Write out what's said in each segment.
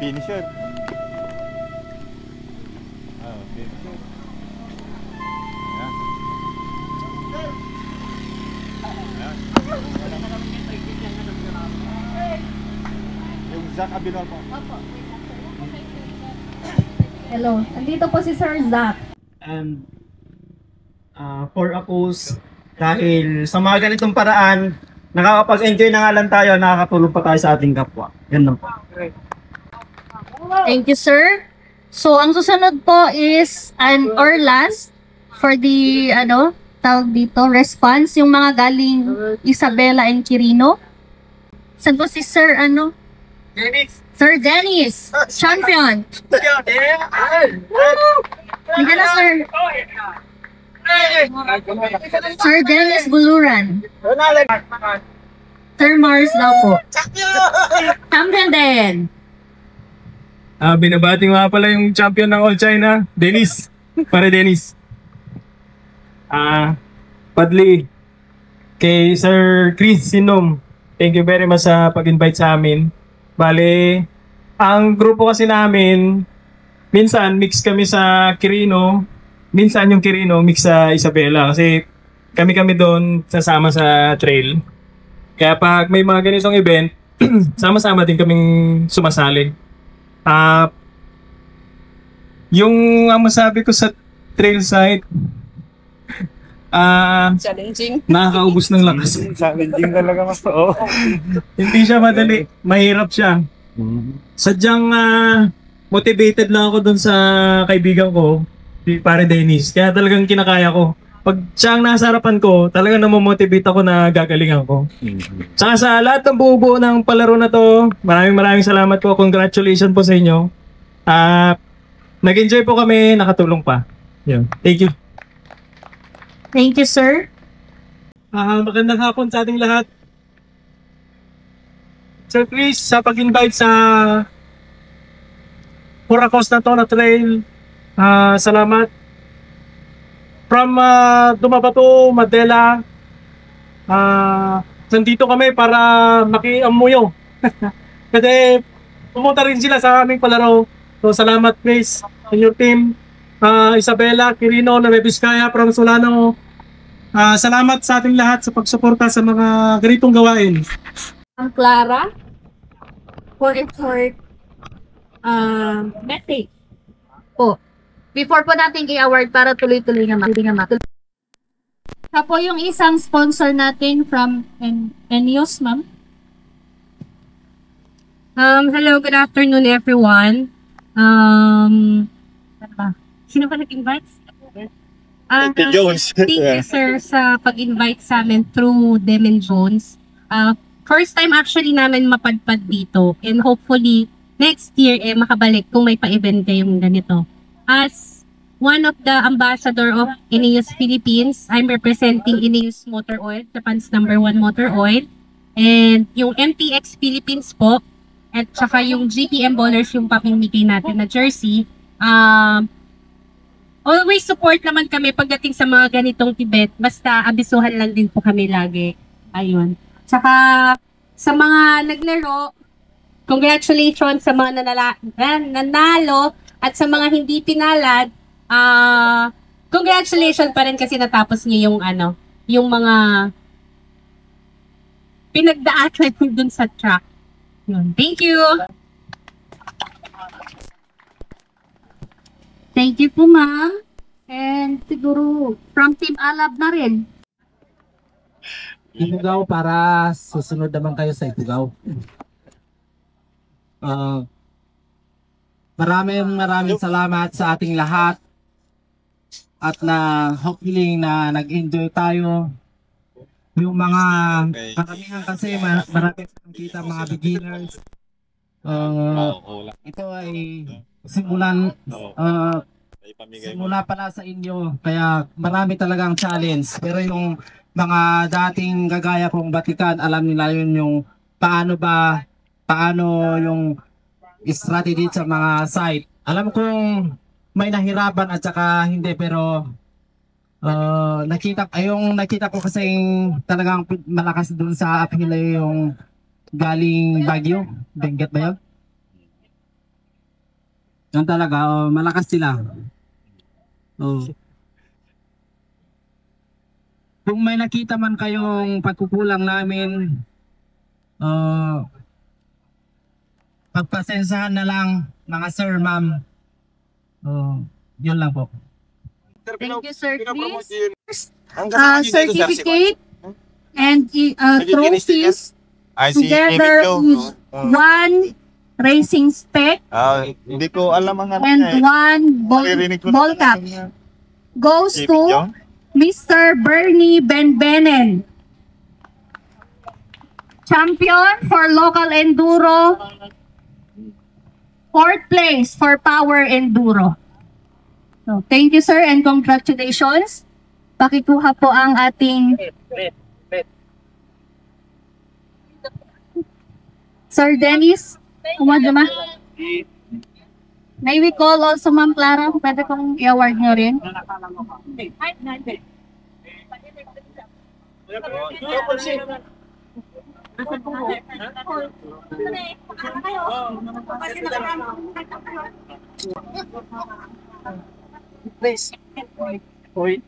Finisher. Finisher. Ayan. Ayan. Yung Zach Abinor po. Hello, andito po si Sir Zach. And for a post, dahil sa mga ganitong paraan, nakakapag-enjoy na nga lang tayo, nakakatulong pa tayo sa ating kapwa. Yan lang po. Thank you, sir. So, ang susunod po is, or last, for the, tawag dito, response, yung mga galing Isabela and Quirino. Saan po si Sir, Dennis! Sir Dennis, champion. Hindi na, sir. Sir Dennis Buluran. Sir Mars daw po. Champion din. Binabati nga pala yung champion ng All China, Dennis. Pare Dennis. Padli. Kay Sir Chris Sinom, thank you very much sa pag-invite sa amin. Bale, ang grupo kasi namin, minsan mix kami sa Quirino, minsan yung Quirino mix sa Isabela kasi kami doon sasama sa trail. Kaya pag may mga ganitong event, sama-sama din kaming sumasali. Yung ang masabi ko sa trail site, challenging. nakakaubos ng lakas. Challenging talaga mas to. Hindi siya madali, mahirap siya. Sadyang motivated lang ako dun sa kaibigan ko, si Pare Dennis. Kaya talagang kinakaya ko. Pag siya ang nasa harapan ko, talagang namomotivate ako na gagalingan ko. Saka sa lahat ng buo ng palaro na to, maraming salamat po. Congratulations po sa inyo. Nag-enjoy po kami, nakatulong pa. Yun. Thank you. Thank you, sir. Magandang hapon sa ating lahat. Sir Chris, sa pag-invite sa Puracos na to na trail, salamat. From Dumabato, Madela, nandito kami para makiamuyo. Kasi pumunta rin sila sa aming palaro. So salamat Chris and your team. Isabela, Quirino, Nueva Vizcaya, from Solano. Salamat sa ating lahat sa pagsuporta sa mga ganitong gawain. Ang Clara for a short message po. Before po natin i-award para tuloy-tuloy nga matuloy. Siya po yung isang sponsor natin from Enios, ma'am. Hello, good afternoon everyone. Sino pa nag-invite? Jones. Thank you sir sa pag-invite sa amin through Demen Jones. First time actually namin mapadpad dito and hopefully next year makabalik kung may pa-event kayong ganito. As one of the ambassador of Ineos Philippines, I'm representing Ineos Motor Oil, Japan's #1 motor oil, and yung MTX Philippines po, at saka yung GPM Bowlers yung papimigay natin na jersey. Always support naman kami pagdating sa mga ganitong event, basta abisuhan lang din po kami lagi. Ayun. Tsaka sa mga naglaro, congratulations sa mga nanalo at sa mga hindi pinalad, congratulations pa rin kasi natapos niyo yung mga pinagdaanan dun sa track. Yun. Thank you! Thank you po, ma'am. And siguro from Team Alab na rin. Ipugaw para susunod naman kayo sa Ipugaw. Maraming salamat sa ating lahat at na hopefully na nag-enjoy tayo. Yung mga karamihan kasi marami kita mga beginners. Ito ay simula pala sa inyo, kaya marami talagang challenge, pero yung mga dating gagaya kong batikan, alam nila yun yung paano yung strategy sa mga site. Alam kong may nahirapan at saka hindi, pero nakita ko kasi talagang malakas dun sa uphill yung galing Baguio, Benguet ba yun? Yan talaga, malakas sila. Oh. Kung may nakita man kayong pagkukulang namin, pagpasensahan na lang mga sir, ma'am. Yun lang po. Thank you, Sir Chris. Certificate Certificate and trophies together with one racing spec Hindi ko alam ang ano and one Naririnig ko ball cap goes to Mr. Bernie Benbenen, champion for local enduro, 4th place for power enduro. So, thank you, sir, and congratulations. Pakikuha po ang ating Sir Dennis. Kumadama. May we call also Ma'am Clara? Pwede kong i-award nyo rin. Please. Uy.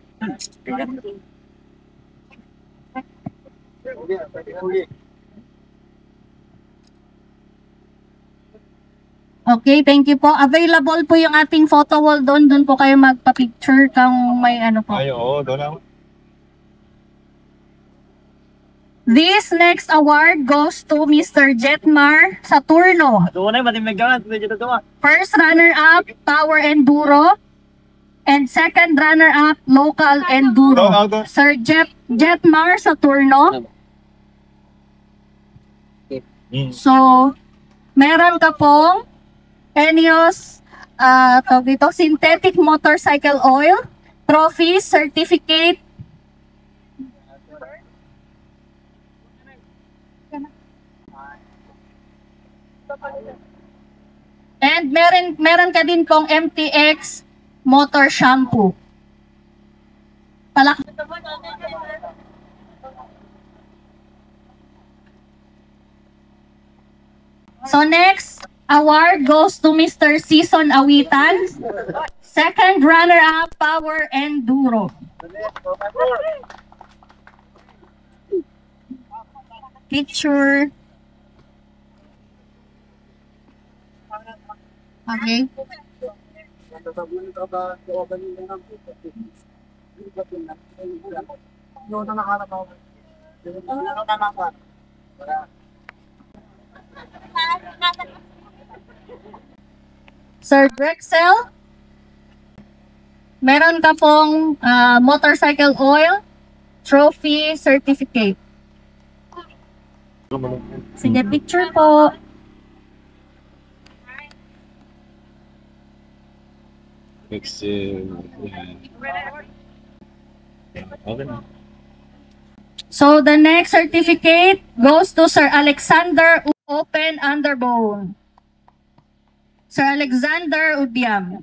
Okay, thank you po. Available po yung ating photo wall doon. Doon po kayo magpa-picture kung may ano po. Ay, oo, doon ako. This next award goes to Mr. Jetmar Saturno. Doon na, matimig ka. First runner-up, Power Enduro. And second runner-up, Local Enduro. Sir Jetmar Saturno. So, meron ka pong Enios, tawag dito, synthetic motorcycle oil, trophy, certificate, and meron ka din pong MTX motor shampoo. So next award goes to Mr. Season Awitan. Second runner-up, Power Enduro. Picture. Okay. Sir Drexel, meron ka pong motorcycle oil, trophy, certificate. Sige, picture po. Okay na. So the next certificate goes to Sir Alexander Open Underbone. Sir Alexander Ubiam.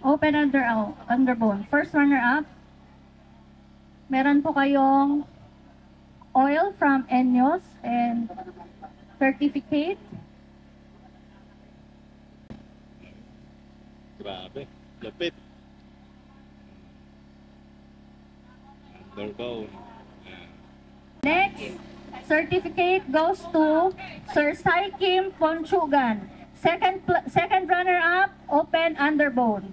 Open Underbone. First runner-up. Meron po kayong oil from Enios and certificate. Grabe, lapit. Underbone. Next certificate goes to Sir Saikim Ponchugan. Second runner-up, Open Underbone.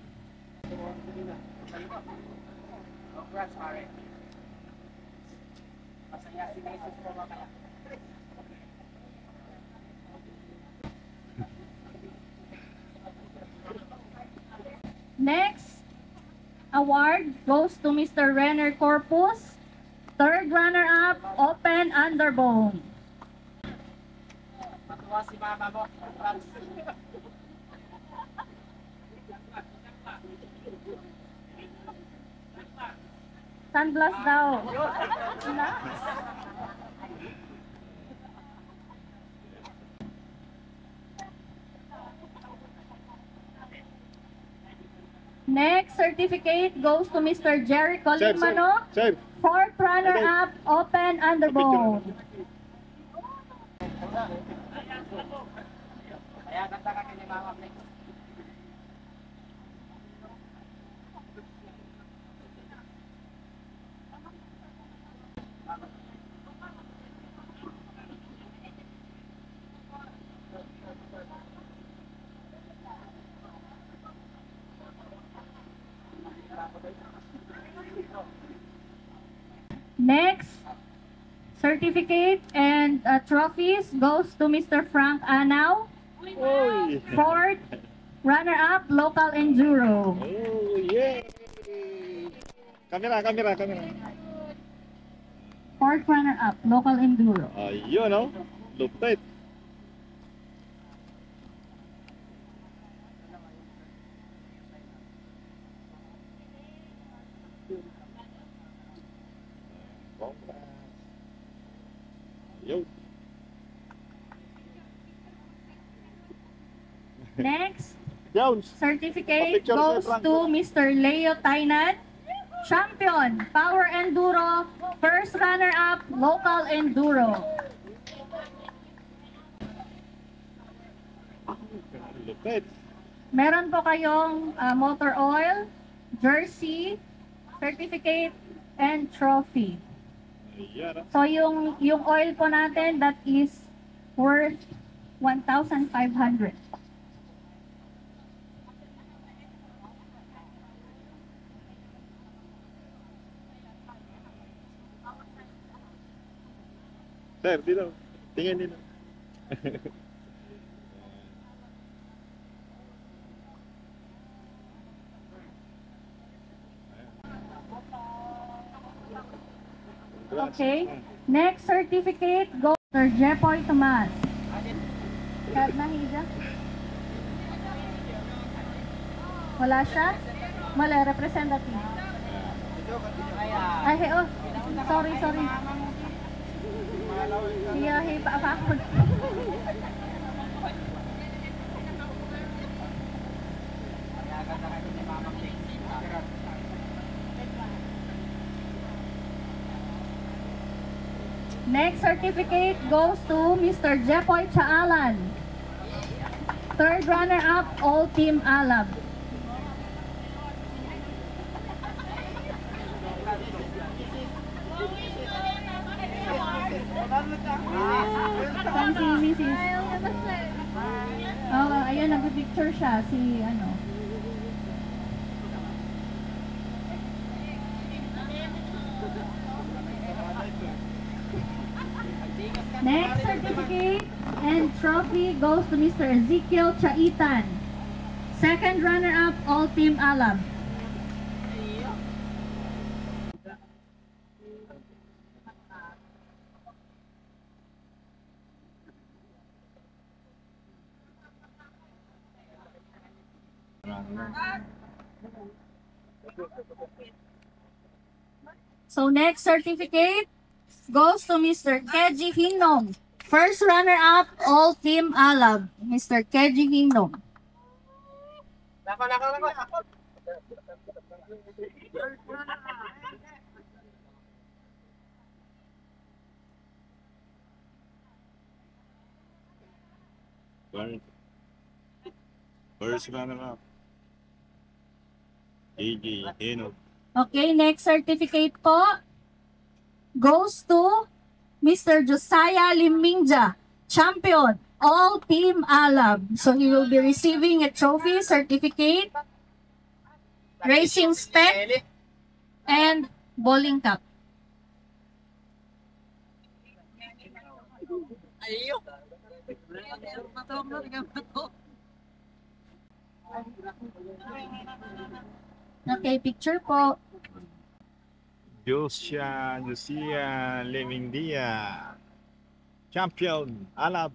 Next award goes to Mr. Renner Corpus. Third runner-up, Open Underbone. Sunglass daw. Next certificate goes to Mr. Jerry Colimano. Sir, Fourth runner-up, Open Underbone. Next, certificate and trophies goes to Mr. Frank Anaw. Oy! Fourth, runner-up, Local Enduro. Oh, yeah! Kamera, kamera, kamera. Fourth runner-up, Local Enduro. Ayun, oh. Lupit. Yo. Next, Jones. certificate Pa-picture goes sir, Frank. to Mr. Leo Tainan. Champion, Power Enduro. First runner-up, Local Enduro. Lupit. Meron po kayong motor oil, jersey, certificate, and trophy. Ayan, ah. So yung oil po natin, that is worth 1,500. Sir, dito. Tingin dito. Okay. Next certificate goes to Jepoy Tomas. Kat nahiga? Wala siya? Wala, representative. Ay, oh. Sorry, sorry. Iya, pa ako. Next certificate goes to Mr. Jepoy Chaalan. Third runner-up, All Team Alab. Saan si Mrs.? Oh, ayun, nag-picture siya. Si, ano. Next certificate and trophy goes to Mr. Ezekiel Chaitan. Second runner-up, All Team Alab. So next certificate goes to Mr. Keji Hinong. First runner-up, All Team Alab. Mr. Keji Hinong. First runner-up. AJ Heno. Okay, next certificate po goes to Mr. Josiah Limingja, champion, All Team Alab. So he will be receiving a trophy, certificate, racing spec, and bowling cap. Okay, picture po. Josia Lemingdia. Champion. Alab.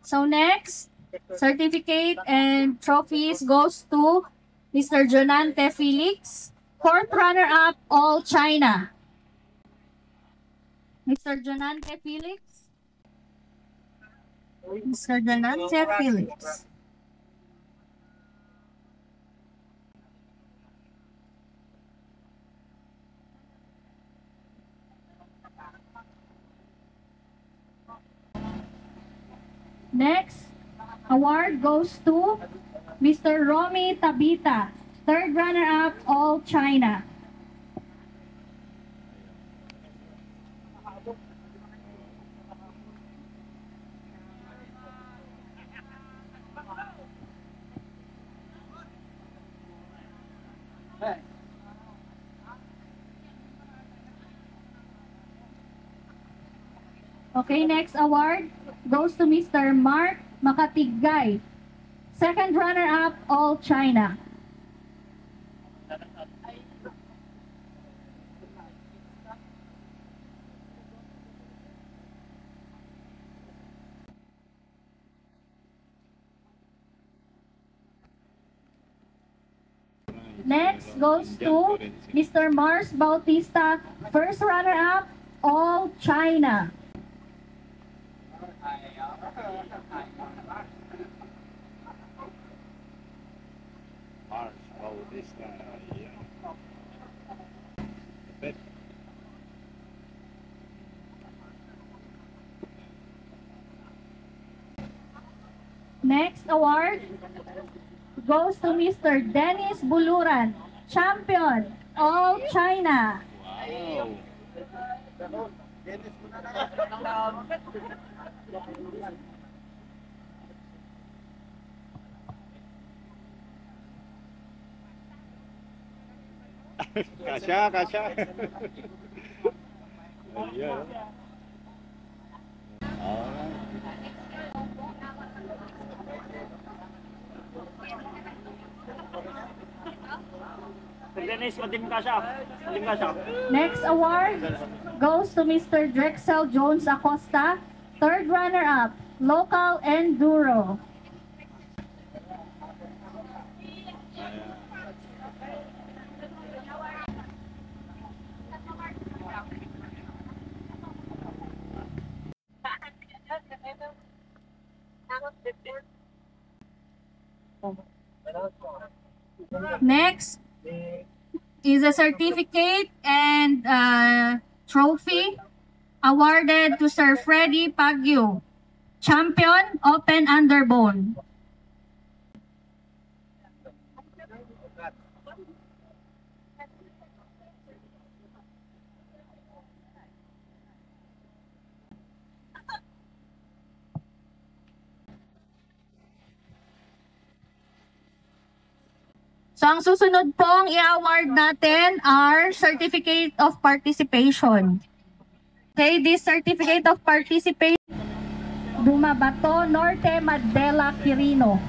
So next, certificate and trophies goes to Mr. Jonante Felix, fourth runner-up, All China. Mr. Jonante Felix. Mr. Jonante Felix. Next award goes to Mr. Romy Tabita, third runner-up All China. Okay, next award goes to Mr. Mark Makatigay, second runner-up All China. Next goes to Mr. Mars Bautista, first runner-up All China. Mars, Bautista. Yeah. Bet. Next award goes to Mr. Dennis Buluran, champion All China. Wow. Kasya, kasya. Ayan. Next award goes to Mr. Drexel Jones Acosta, third runner-up, local enduro. Next is a certificate and trophy awarded to Sir Freddy Pagyo, champion Open Underbone. So ang susunod pong i-award natin are Certificate of Participation. Okay, this Certificate of Participation, Dumabato Norte Madela Quirino.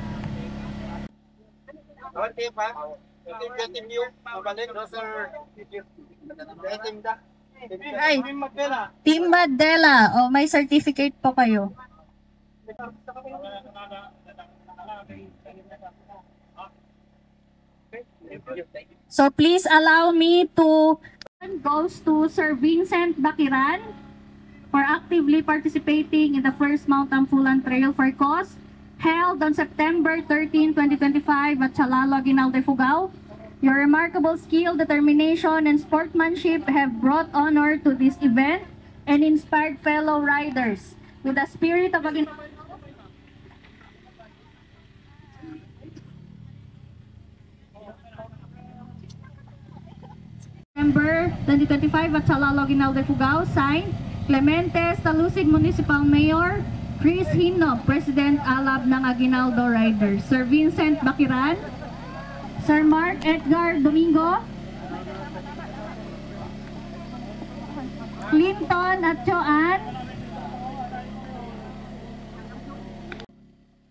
Ay, Team Madela, oh, may certificate po kayo. So please allow me to goes to Sir Vincent Bakiran for actively participating in the first Mount Ampulan Trail for Cause held on September 13, 2025 at Chalalo, Aguinaldo, Fugao. Your remarkable skill, determination, and sportsmanship have brought honor to this event and inspired fellow riders. With the spirit of Aguinaldo, September 2025 at Chalalo, Aguinaldo, Fugao, signed Clemente Talusid Municipal Mayor, Chris Hinno, President Alab ng Aguinaldo Riders, Sir Vincent Bakiran, Sir Mark Edgar Domingo, Clinton at Joanne.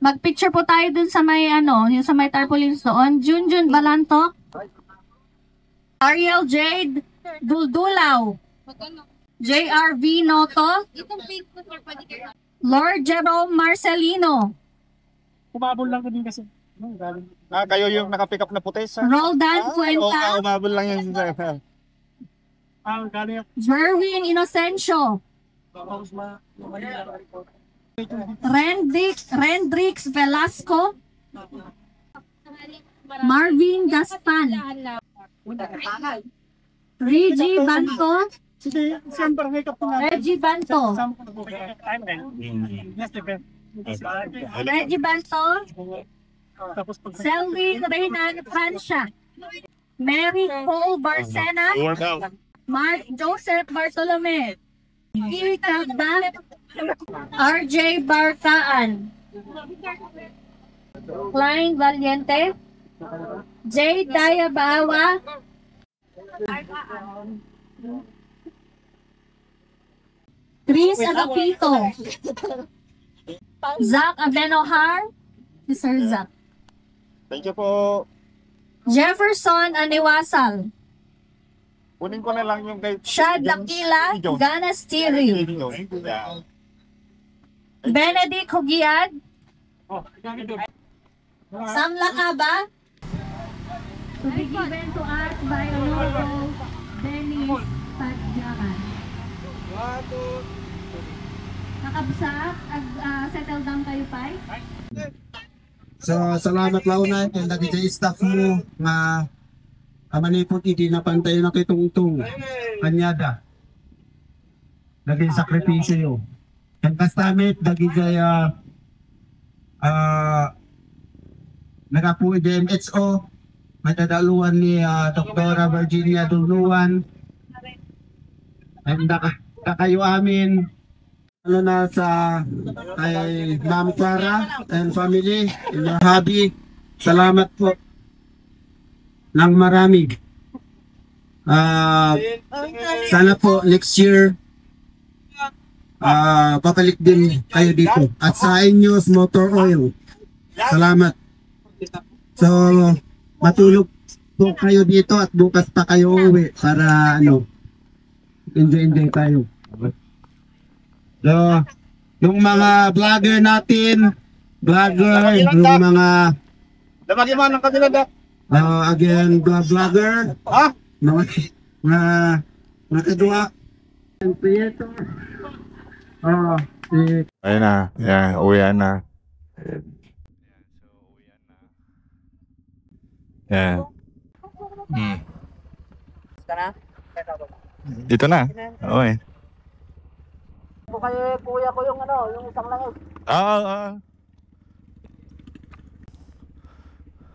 Mag-picture po tayo dun sa may yung sa may tarpaulins doon. Junjun Balantok, Ariel Jade Duldulaw, JRV Noto, Lord Jerome Marcelino, Umabol lang ko din kasi. Kayo yung naka-pick up na puti, sir? Roldan Oo, Cuenta, umabol lang yun, sir. Galing Jerwin Inocencio, Rendrix Velasco, Marvin Gaspan, Reggie Banto, Sige, siyempre, make up ko nga. Reggie Banto, Reggie Banton, Selby Reynan Francia, Mary Cole Barcena, Mark Joseph Bartolome, Erika Bal, RJ Bartaan, Klein Valiente, J. Dayabawa, Chris Agapito, Zach Avenohar, si Sir Zach, Thank you po. Jefferson Aniwasal, Kunin ko na lang yung kay Shad Lakila, Gana Stiri, Yeah. Benedict Hugiad, Sam Lakaba, to be given to us by Honorable Dennis Padjakan. Nakabsak, settle down kayo pa. So, salamat launa kay dagiti staff mo nga amanipot iti napantay na kitungtong kanyada. Naging sakripisyo yo. Ang kastamit dagiti nagapuwi di MHO madadaluan ni Dr. Virginia Duluan. And kayo amin ano na sa kay Ma'am Clara and family and your hubby. Salamat po ng marami. Sana po next year papalik din kayo dito. At sa Ineos Motor Oil. Salamat. So matulog po kayo dito at bukas pa kayo uwi para enjoy tayo. So, yung mga vlogger natin, yung mga Damagi man ang kanila da. again, vlogger, Ha? mga kadua, and creator, si Ayun na. Yeah, uwian na. Yeah. Dito na. Okay. kay kuya ko yung isang langit.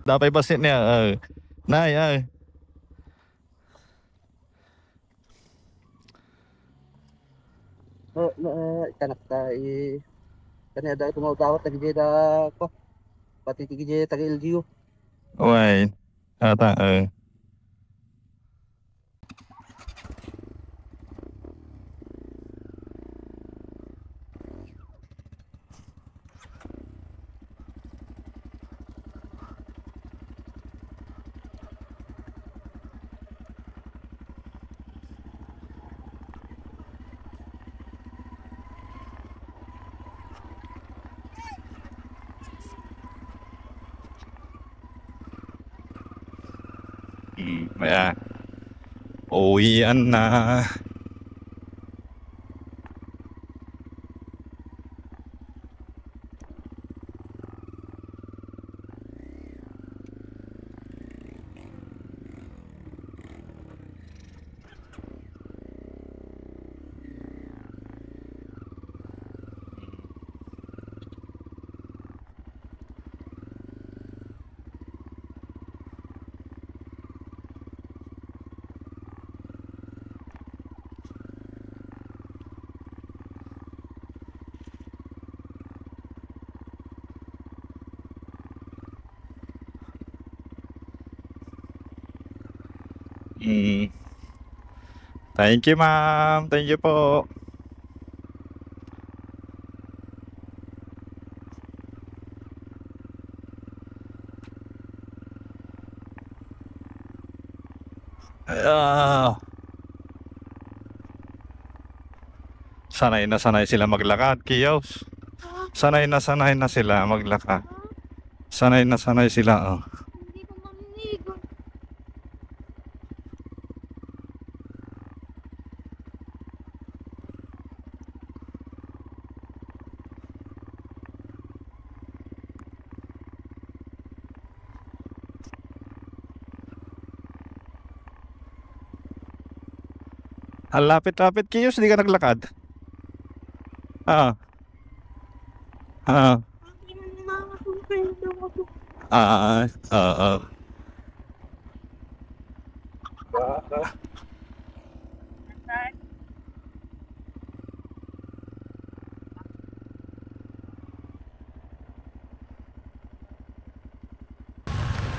Dapat basit niya. Nay. Ikanak tayo, kanya dahil tumawag tagijay da ko, pati tigijay tagi-LGU. Okay. Ata. Ayan. Uwian na. Thank you, ma'am. Thank you po. Sanay na sila maglakad, Kiyos. Sanay na sila maglakad. Sanay sila, oh. Ang lapit-lapit, Kiyos, hindi ka naglakad. Ah. Oo.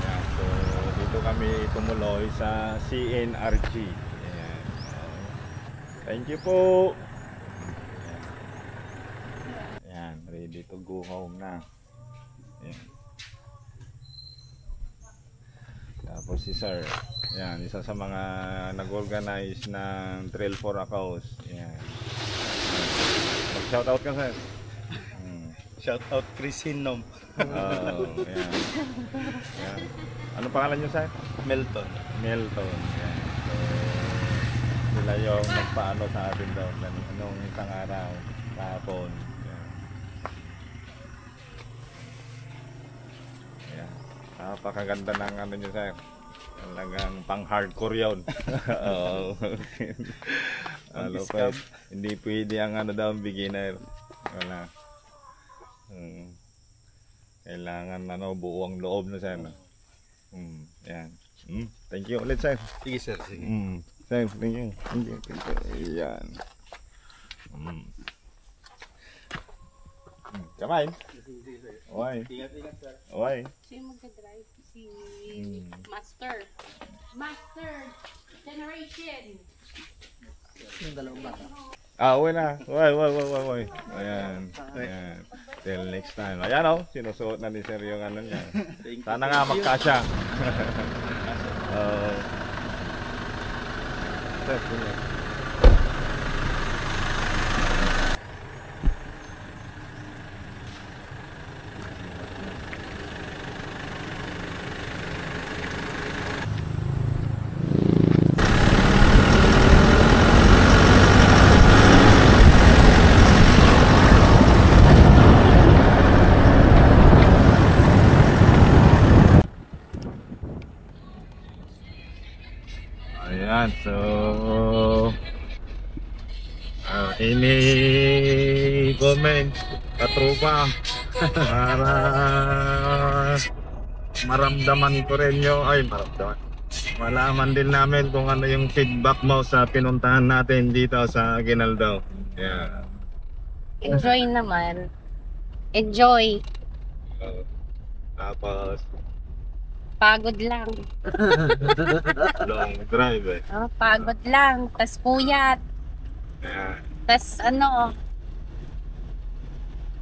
Ayan, so dito kami tumuloy sa CNRG. Ayan. Thank you po. Ayan, ready to go home na. Ayan. Tapos si Sir, yan, isa sa mga nag-organize ng Trail for a Cause. Yan. Mag-shoutout ka, Sir. Shoutout Chris Hinom. Oh, yan. Yan. Ano pangalan niyo, Sir? Melton. Melton. Yan. So, sila yung nagpaano sa atin daw nung isang araw, kahapon. Yan. Yan. Napakaganda ng ano niyo, Sir. Talagang pang-hardcore yun. Oo. Ano pa, hindi pwede ang ano daw, beginner. Wala. Kailangan ano, buong loob na, Sir. Yan. Thank you ulit, Sir. Sige, sir. Sige. Sir, thank you. Thank you. Yan. Kamay. Okay. Ingat-ingat, sir. Okay. Siya yung magka-drive si Master. Generation. Uwi na. Uwi. Ayan. Ayan. Till next time. Ayan o. Sinusuot na ni Sir yung ano niya. Sana nga magkasya. Sir, tingnan. Ayan, so ini comment katropa para maramdaman ko rin malaman din namin kung ano yung feedback mo sa pinuntahan natin dito sa Aguinaldo. Yeah. Enjoy naman. Enjoy. Tapos Pagod lang. long drive eh. Oh, pagod lang. Tas puyat. Yeah. Tas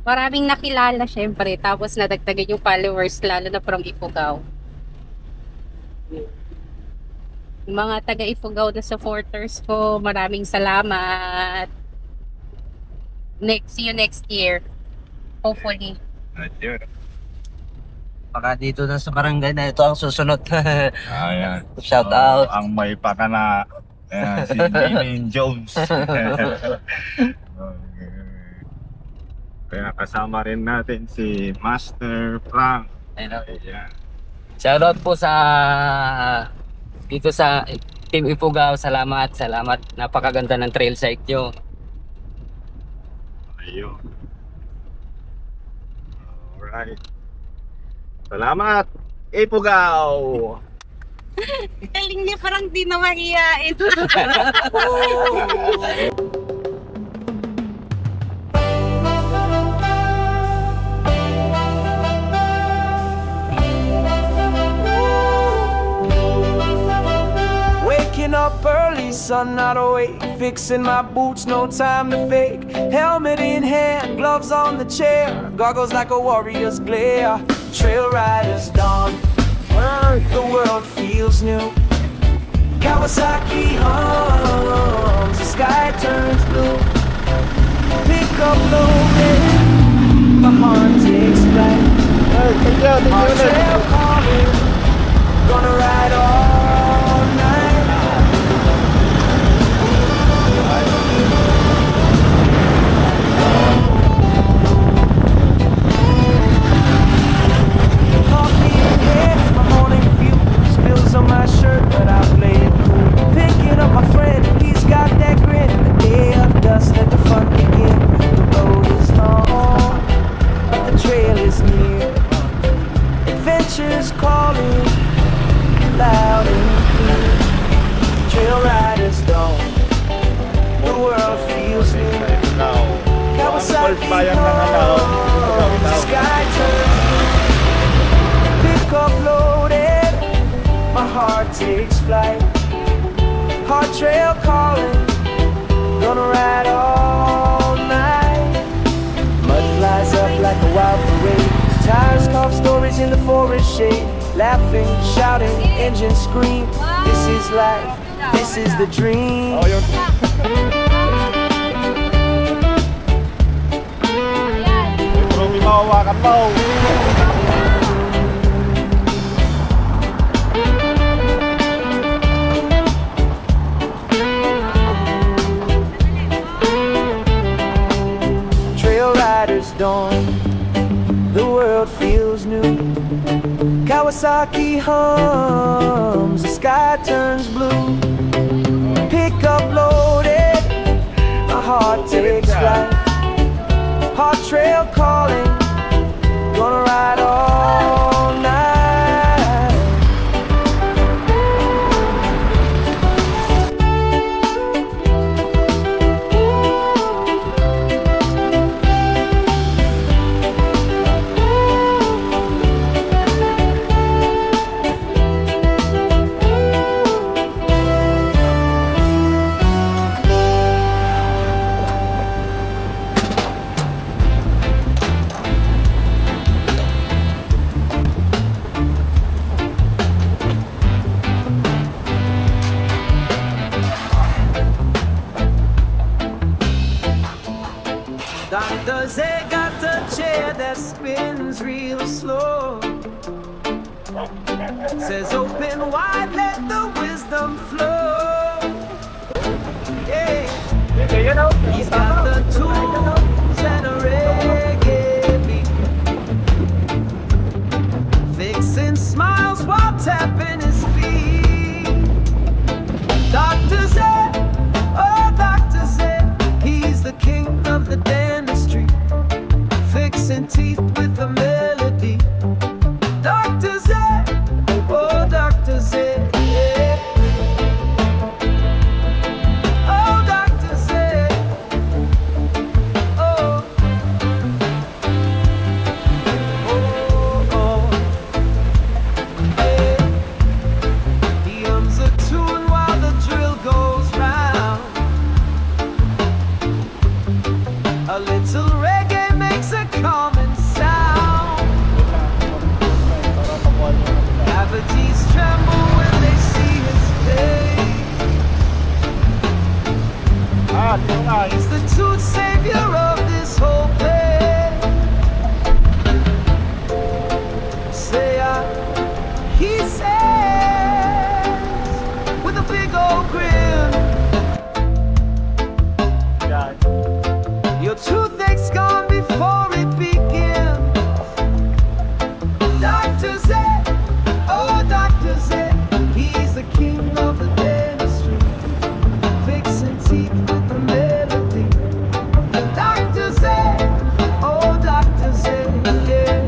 maraming nakilala syempre. Tapos nadagdagan yung followers lalo na from Ifugao. Yung mga taga Ifugao na supporters ko, maraming salamat. See you next year. Hopefully. Ayun. Baka dito na sa barangay na ito ang susunod. Ayan. Shout out. Ang may pakana. Ayan, si Damien Jones. Kaya kasama rin natin si Master Frank. Ayan. Shout out po sa dito sa Team Ifugao. Salamat. Napakaganda ng trail site nyo. Ayun. Alright. Salamat, Ifugao! Galing niya, parang di na mahihain. Waking up early, sun not awake, fixing my boots, no time to fake. Helmet in hand, gloves on the chair, goggles like a warrior's glare. Trail riders dawn, the world feels new. Kawasaki hums, the sky turns blue. Pick up low, my heart takes flight. Our trail calling, gonna ride all night. On my shirt, but I play it cool. Picking up my friend, he's got that grin. The day of dust, let the fun begin. The road is long, but adventures calling loud and clear. Trail riders don't, the world feels new. Kawasaki home, the sky turns blue. Pick up loaded, my heart takes flight. Hard trail calling, gonna ride all night. Mud flies up like a wild parade. Tires cough, stories in the forest shade. Laughing, shouting, engines scream. This is life, this is the dream. Trail riders dawn, the world feels new. Kawasaki hums, the sky turns blue. Pick up loaded, my heart takes flight. Hard trail calling, gonna ride all night. Dr. Zay got a chair that spins real slow. Says open wide, let the wisdom flow. Yeah. He's got the tools and a reggae beat. Fixing smiles while tapping his feet. Dr. Zay, oh Dr. Zay, he's the king of the dentistry. Fixing teeth with a melody. Dr. Zay, oh Dr. Zay, yeah. Oh Dr. Zay, oh. Oh, oh, yeah. He hums a tune while the drill goes round. A little reggae makes a calming sound. Cavities tremble when they see his face. He's the true savior of this whole place. Say he says with a big old grin, your toothache's gone before it begins. Dr. Zay, oh Dr. Zay, he's the king of the dentistry. Fixing teeth with a melody. Dr. Zay, oh Dr. Zay, yeah.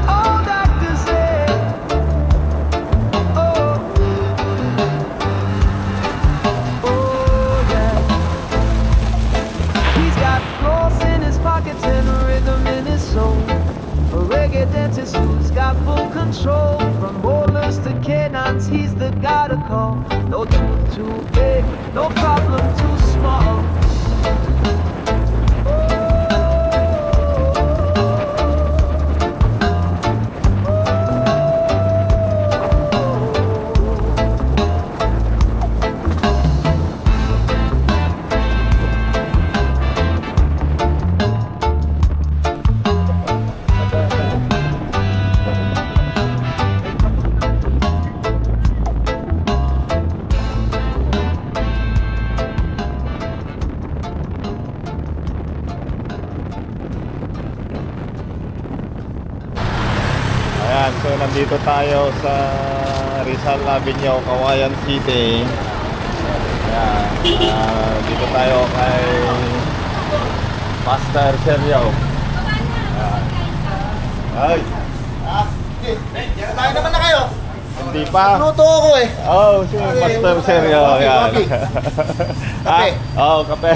Oh Dr. Zay, oh. Oh yeah. He's got floss in his pockets and rhythm in his soul. A reggae dentist who's got full control. From molars to canines, he's the guy to call. No tooth too big, no problem too small. Ayan, so nandito tayo sa Rizal Avenue, Cauayan City. Ayan, dito tayo kay Pastor Sergio. Ayan. Ay, Kain naman na kayo. hindi pa. Luto ako eh. Oh, si Master Seryo. Yan. Kape. Kape.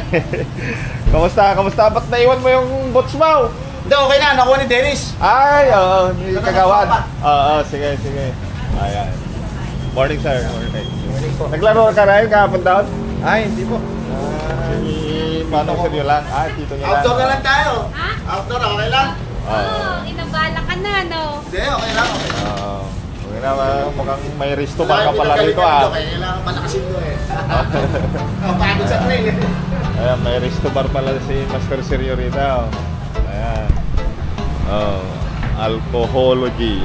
Kamusta? Ba't naiwan mo yung bots mo? Hindi, okay na. Nakuha ni Dennis. Ay, hindi kagawan. Sige. Ayan. Morning, sir. Morning. Naglaro ka na yun kahapon daw? Ay, hindi po. Si Manong Seryo lang. Tito niya lang. Outdoor na lang tayo. Outdoor, okay lang? Inabala ka na, no? Hindi, okay lang. Okay na, mukhang may risto bar ka pala dito Kailangan palakasin ko eh. Pagod sa train eh. Ayan, may risto bar pala si Master Seryo rito. Ayan. Alcohology.